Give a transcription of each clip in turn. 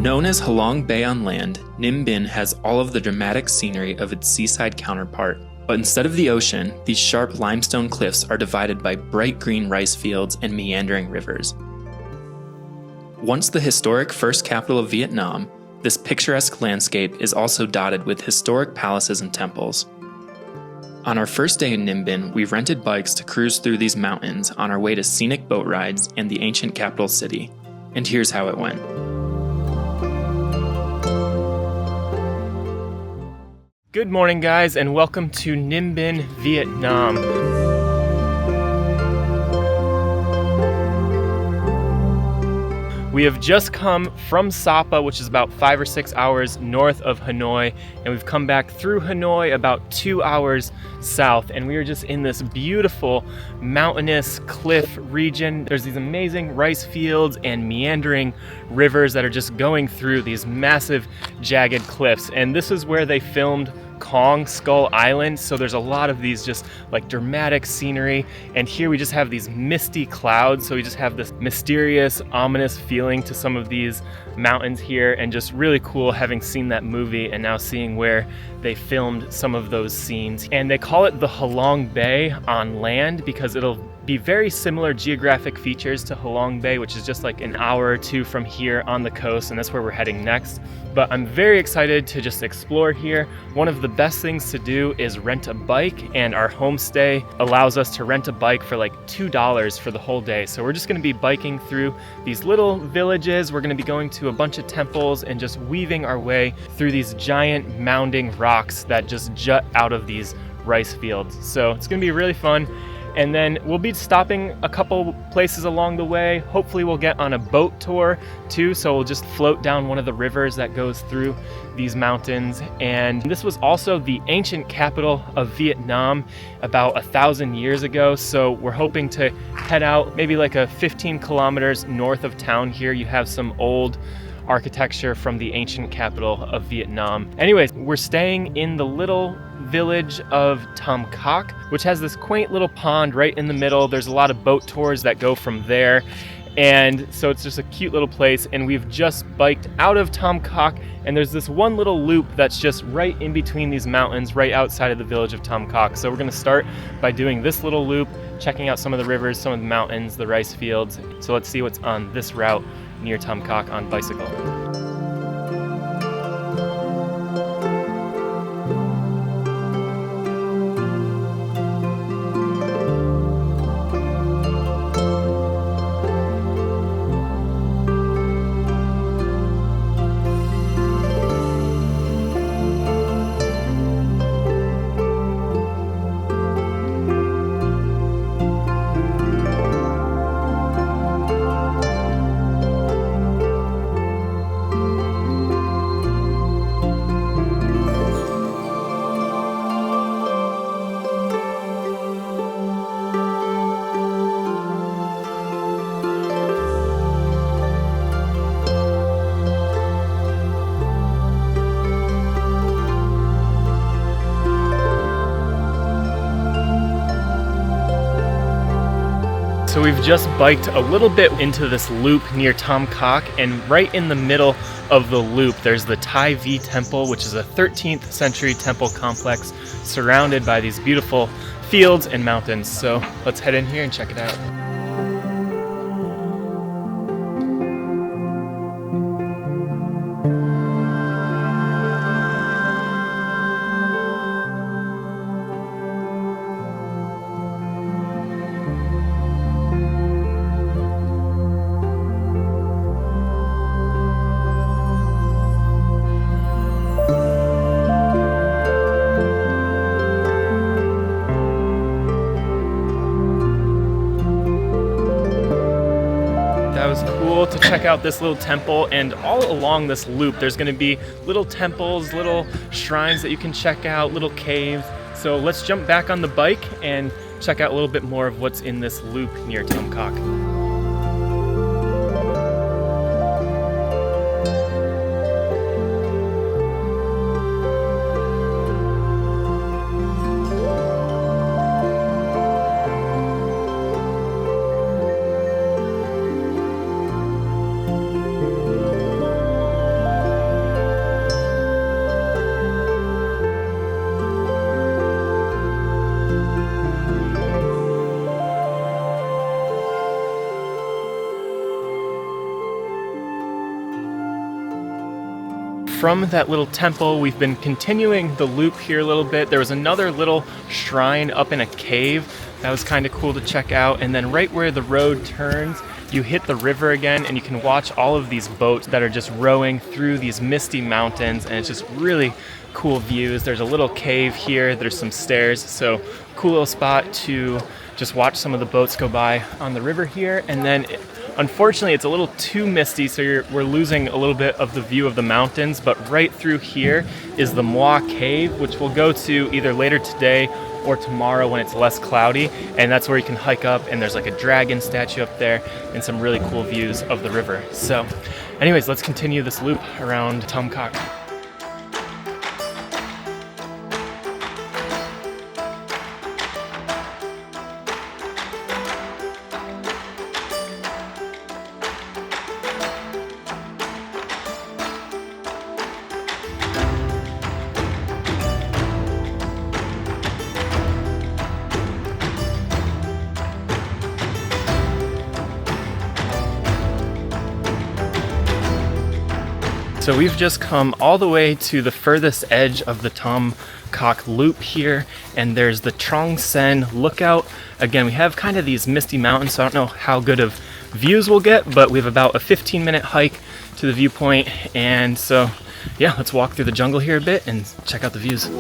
Known as Halong Bay on land, Ninh Binh has all of the dramatic scenery of its seaside counterpart. But instead of the ocean, these sharp limestone cliffs are divided by bright green rice fields and meandering rivers. Once the historic first capital of Vietnam, this picturesque landscape is also dotted with historic palaces and temples. On our first day in Ninh Binh, we rented bikes to cruise through these mountains on our way to scenic boat rides and the ancient capital city. And here's how it went. Good morning, guys, and welcome to Ninh Binh, Vietnam. We have just come from Sapa, which is about 5 or 6 hours north of Hanoi, and we've come back through Hanoi about 2 hours south, and we are just in this beautiful mountainous cliff region. There's these amazing rice fields and meandering rivers that are just going through these massive jagged cliffs, and this is where they filmed Kong Skull Island, so there's a lot of these just like dramatic scenery, and here we just have these misty clouds, so we just have this mysterious, ominous feeling to some of these mountains here, and just really cool having seen that movie and now seeing where they filmed some of those scenes. And they call it the Halong Bay on land because it'll be very similar geographic features to Halong Bay, which is just like an hour or two from here on the coast, and that's where we're heading next. But I'm very excited to just explore here. One of the best things to do is rent a bike, and our homestay allows us to rent a bike for like $2 for the whole day. So we're just gonna be biking through these little villages. We're gonna be going to a bunch of temples and just weaving our way through these giant mounding rocks that just jut out of these rice fields. So it's gonna be really fun. And then we'll be stopping a couple places along the way. Hopefully we'll get on a boat tour too, so we'll just float down one of the rivers that goes through these mountains. And this was also the ancient capital of Vietnam about 1,000 years ago, so we're hoping to head out maybe like a 15 kilometers north of town here. You have some old architecture from the ancient capital of Vietnam. Anyways, we're staying in the little village of Tam Coc, which has this quaint little pond right in the middle. There's a lot of boat tours that go from there, and so it's just a cute little place. And we've just biked out of Tam Coc, and there's this one little loop that's just right in between these mountains, right outside of the village of Tam Coc. So we're gonna start by doing this little loop, checking out some of the rivers, some of the mountains, the rice fields. So let's see what's on this route near Tam Coc on bicycle. So we've just biked a little bit into this loop near Tam Coc, and right in the middle of the loop there's the Tai Vi Temple, which is a 13th century temple complex surrounded by these beautiful fields and mountains. So let's head in here and check it out. Cool to check out this little temple, and all along this loop there's going to be little temples, little shrines that you can check out, little caves. So let's jump back on the bike and check out a little bit more of what's in this loop near Tam Coc. from that little temple, we've been continuing the loop here a little bit. There was another little shrine up in a cave that was kind of cool to check out. And then right where the road turns, you hit the river again, and you can watch all of these boats that are just rowing through these misty mountains, and it's just really cool views. There's a little cave here, there's some stairs, so cool little spot to just watch some of the boats go by on the river here. And then unfortunately it's a little too misty, so we're losing a little bit of the view of the mountains, but right through here is the Moi Cave, which we'll go to either later today or tomorrow when it's less cloudy, and that's where you can hike up, and there's like a dragon statue up there and some really cool views of the river. So anyways, let's continue this loop around Tom Kak. So we've just come all the way to the furthest edge of the Tom Kak loop here, and there's the Trong Sen Lookout. Again, we have kind of these misty mountains, so I don't know how good of views we'll get, but we have about a 15-minute hike to the viewpoint. And so yeah, let's walk through the jungle here a bit and check out the views.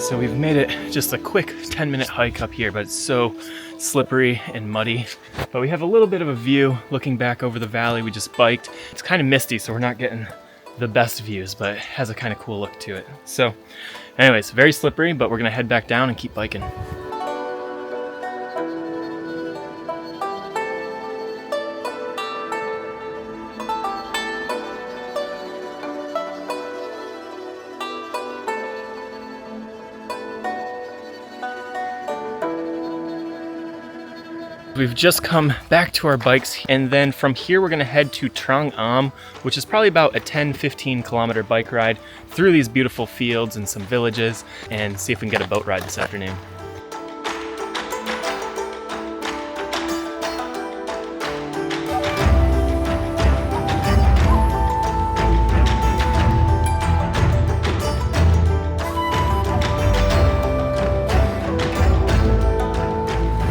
So we've made it just a quick 10-minute hike up here, but it's so slippery and muddy. But we have a little bit of a view looking back over the valley we just biked. It's kind of misty, so we're not getting the best views, but it has a kind of cool look to it. So anyways, very slippery, but we're gonna head back down and keep biking. We've just come back to our bikes, and then from here we're gonna head to Trang An, which is probably about a 10-15 kilometer bike ride through these beautiful fields and some villages, and see if we can get a boat ride this afternoon.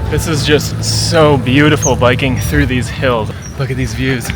This is just so beautiful biking through these hills. Look at these views.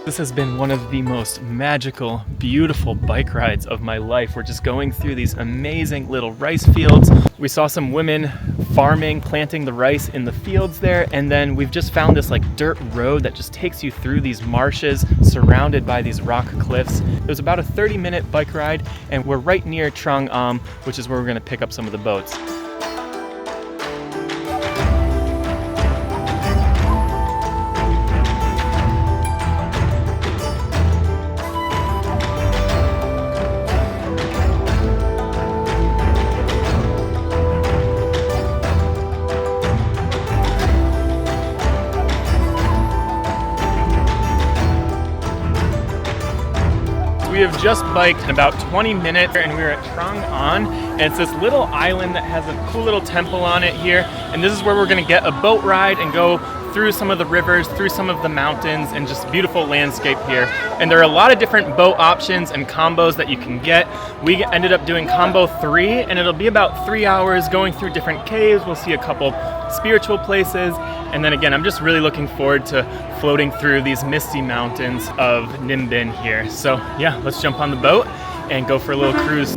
This has been one of the most magical, beautiful bike rides of my life. We're just going through these amazing little rice fields. We saw some women farming, planting the rice in the fields there, and then we've just found this like dirt road that just takes you through these marshes surrounded by these rock cliffs. It was about a 30-minute bike ride, and we're right near Trang An, which is where we're gonna pick up some of the boats. just biked in about 20 minutes and we were at Trang An, and it's this little island that has a cool little temple on it here, and this is where we're gonna get a boat ride and go through some of the rivers, through some of the mountains, and just beautiful landscape here. And there are a lot of different boat options and combos that you can get. We ended up doing combo 3, and it'll be about 3 hours going through different caves. We'll see a couple spiritual places, and then again, I'm just really looking forward to floating through these misty mountains of Ninh Binh here. So yeah, let's jump on the boat and go for a little cruise.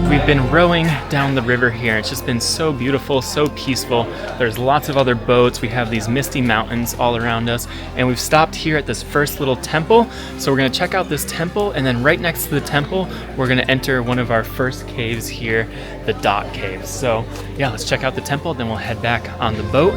We've been rowing down the river here. It's just been so beautiful, so peaceful. There's lots of other boats. We have these misty mountains all around us, and we've stopped here at this first little temple. So we're gonna check out this temple, and then right next to the temple, we're gonna enter one of our first caves here, the Dot Cave. So yeah, let's check out the temple, then we'll head back on the boat.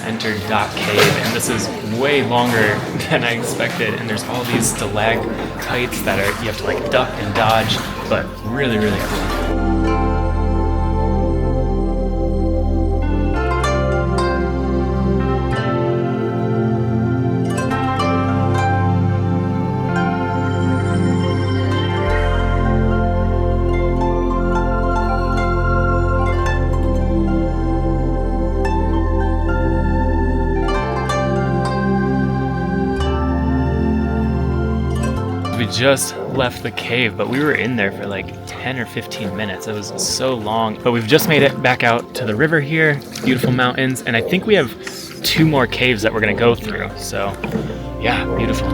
Entered Dot Cave, and this is way longer than I expected, and there's all these stalactites that are, you have to like duck and dodge, but really, really cool. We just left the cave, but we were in there for like 10 or 15 minutes. It was so long, but we've just made it back out to the river here, beautiful mountains, and I think we have 2 more caves that we're gonna go through. So yeah, beautiful.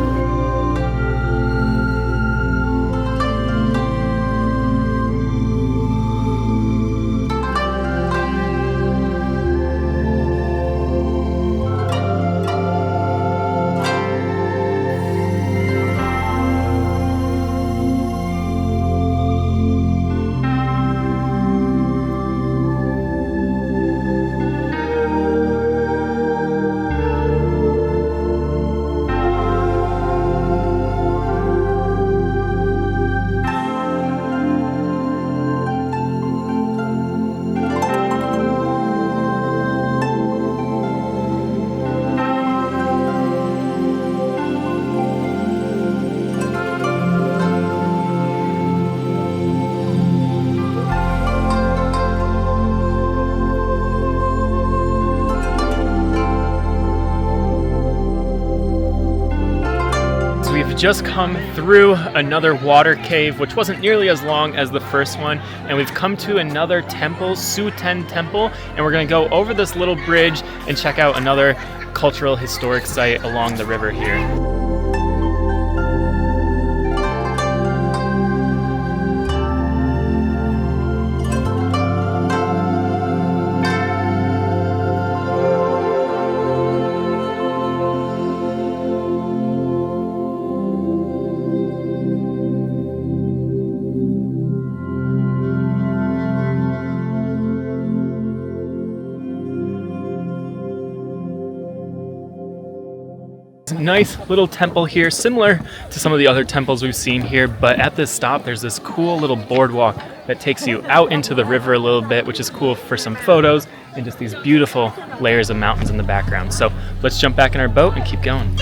just come through another water cave, which wasn't nearly as long as the first one, and we've come to another temple, Su Ten Temple, and we're gonna go over this little bridge and check out another cultural historic site along the river here. Nice little temple here, similar to some of the other temples we've seen here, but at this stop there's this cool little boardwalk that takes you out into the river a little bit, which is cool for some photos and just these beautiful layers of mountains in the background. So let's jump back in our boat and keep going.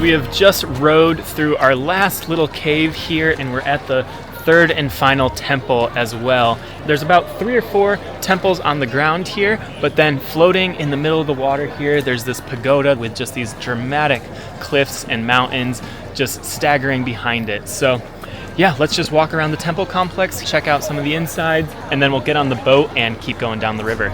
We have just rode through our last little cave here, and we're at the third and final temple as well. There's about 3 or 4 temples on the ground here, but then floating in the middle of the water here, there's this pagoda with just these dramatic cliffs and mountains just staggering behind it. So yeah, let's just walk around the temple complex, check out some of the insides, and then we'll get on the boat and keep going down the river.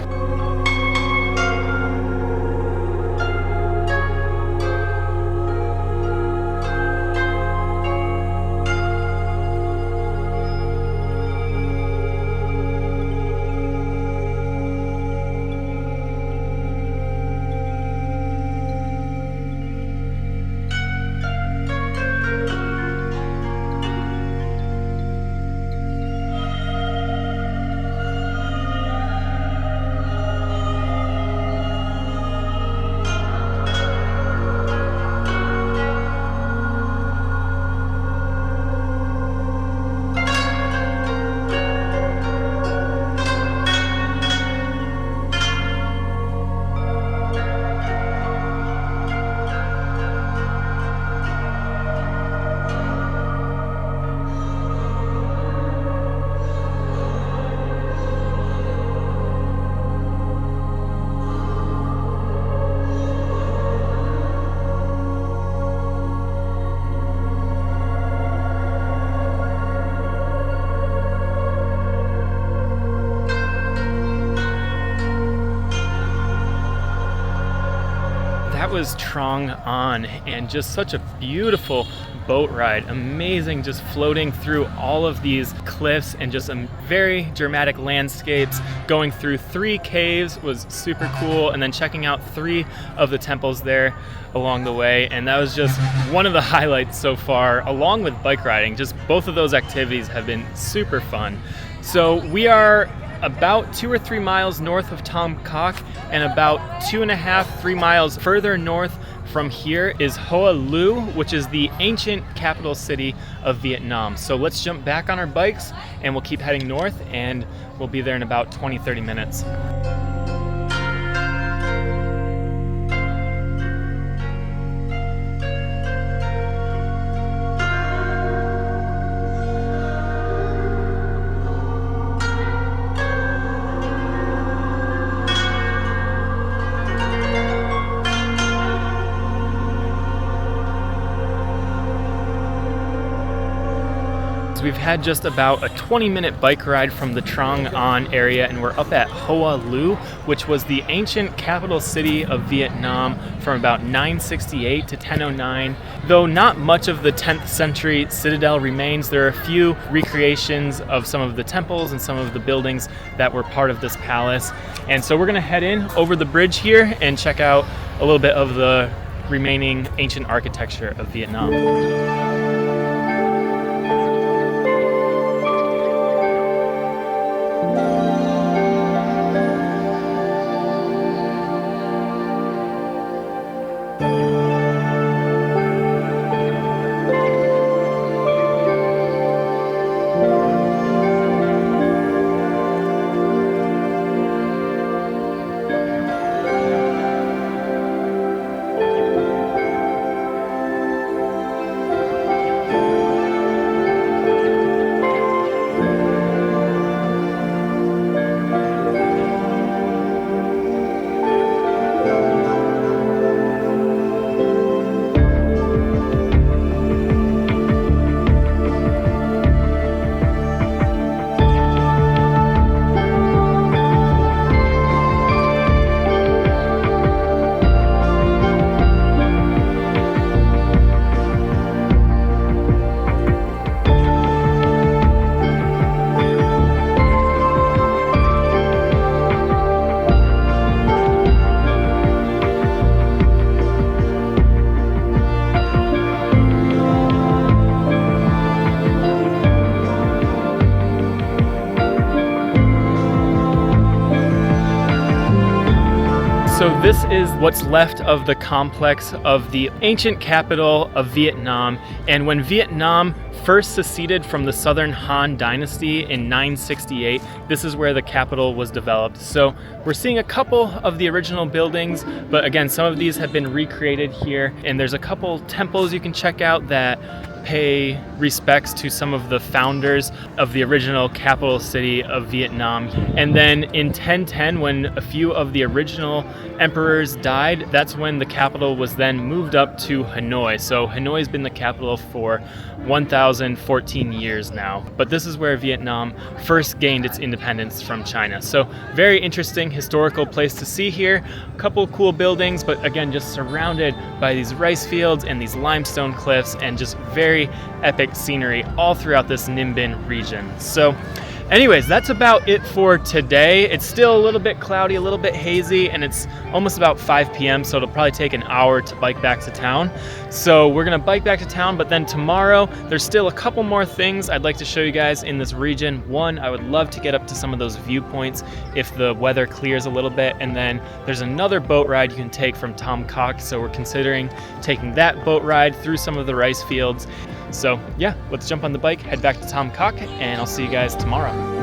Was Trang An, and just such a beautiful boat ride. Amazing, just floating through all of these cliffs and just some very dramatic landscapes. Going through 3 caves was super cool, and then checking out 3 of the temples there along the way. And that was just one of the highlights so far, along with bike riding. Just both of those activities have been super fun. So we are about 2 or 3 miles north of Tom Kok and about 2.5, 3 miles further north from here is Hoa Lu, which is the ancient capital city of Vietnam. So let's jump back on our bikes and we'll keep heading north, and we'll be there in about 20-30 minutes. We've had just about a 20-minute bike ride from the Trang An area, and we're up at Hoa Lu, which was the ancient capital city of Vietnam from about 968 to 1009. Though not much of the 10th century citadel remains, there are a few recreations of some of the temples and some of the buildings that were part of this palace. And so we're gonna head in over the bridge here and check out a little bit of the remaining ancient architecture of Vietnam. So this is what's left of the complex of the ancient capital of Vietnam. And when Vietnam first seceded from the Southern Han Dynasty in 968, this is where the capital was developed. So we're seeing a couple of the original buildings, but again, some of these have been recreated here. And there's a couple temples you can check out that pay respects to some of the founders of the original capital city of Vietnam. And then in 1010, when a few of the original emperors died, that's when the capital was then moved up to Hanoi. So Hanoi's been the capital for 1,014 years now. But this is where Vietnam first gained its independence from China. So very interesting historical place to see here. A couple cool buildings, but again, just surrounded by these rice fields and these limestone cliffs, and just very epic scenery all throughout this Ninh Binh region. So anyways, that's about it for today. It's still a little bit cloudy, a little bit hazy, and it's almost about 5 p.m. so it'll probably take an hour to bike back to town. So we're gonna bike back to town, but then tomorrow there's still a couple more things I'd like to show you guys in this region. One, I would love to get up to some of those viewpoints if the weather clears a little bit, and then there's another boat ride you can take from Tam Coc, so we're considering taking that boat ride through some of the rice fields. So yeah, let's jump on the bike, head back to Tam Coc, and I'll see you guys tomorrow.